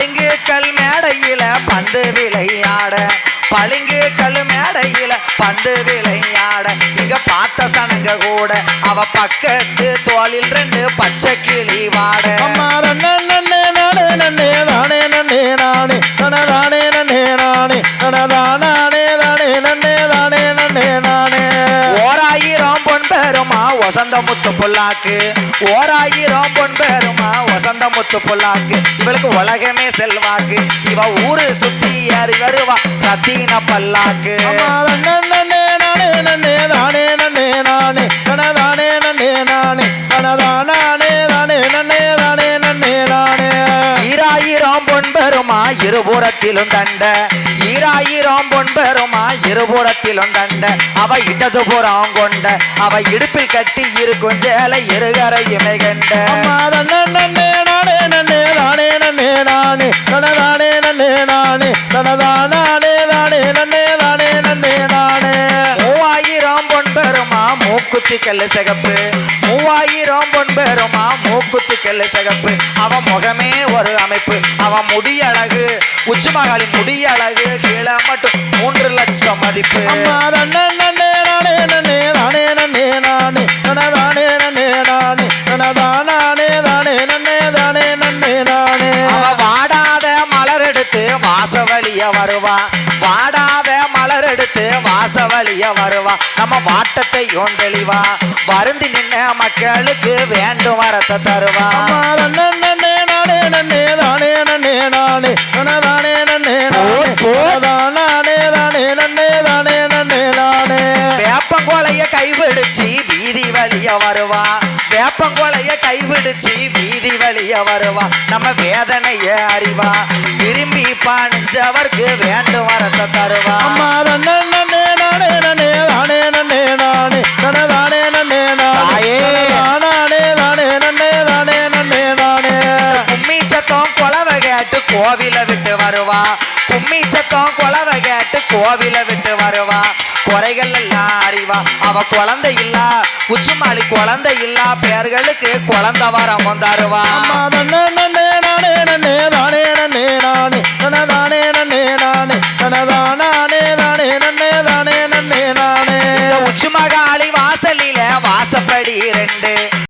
பளிங்கு கல் மேடையில பந்து விளையாட பளிங்கு கல் மேடையில பந்து விளையாட இங்க பார்த்த சனங்க கூட அவ பக்கத்து தோளில் 2 பச்சை கிளி வாட ஓராயிரம் பொன் பெருமா வசந்த முத்து புல்லாக்கு ஓராயிரம் பொன் பெருமா வசந்த முத்து புல்லாக்கு இவளுக்கு உலகமே செல்வாக்கு இவ ஊரு சுத்தி ஏறி வருவா ரத்தின பல்லாக்கு ஈராயிரம் பொன் பெருமா இருபுறத்திலும் தண்ட ஈராயிரம் பொன் பெருமா இருபுறத்திலும் தண்ட அவ இடதுபுறம் கொண்ட அவ இடுப்பில் கட்டி இருக்கும் சேலை இருகரை இமை கண்ட மூவாயிரம் பொன் பெருமா மூக்குத்தி கல்லு சிகப்பு மூவாயிரம் பொன் பெருமா மூக்குத்தி கல்லு சிகப்பு அவ முகமே ஒரு அமைப்பு அவ முடியழகு உச்சிமகாளி முடியழகு கீழே மட்டும் 3 லட்சம் மதிப்பு வாடாத மலர் எடுத்து வாசவழிய வருவா வாடாத மலர் எடுத்து வாசவழிய வருவா நம்ம வாட்டத்தையும் தெளிவா வருந்தி நின்ன மக்களுக்கு வேண்டும் வரத்தை தருவா வேப்பங்கொலைய கைவிடுச்சு வீதி வழிய வருவா வேப்பங்கொலைய கைவிடுச்சு வீதி வழிய வருவா நம்ம வேதனைய அறிவா விரும்பி பணிஞ்சவர்க்கு வேண்டும் வரத்தை தருவா கும்மி சத்தம் கொலவை கேட்டு கோவில விட்டு வருவா கும்மி சத்தம் கொலவை கேட்டு கோவில விட்டு வருவா குறைகள் எல்லாம் அறிவா அவ குழந்தை இல்ல உச்சுமாளி குழந்தை இல்ல பேர்களுக்கு குழந்தை வரம் தருவா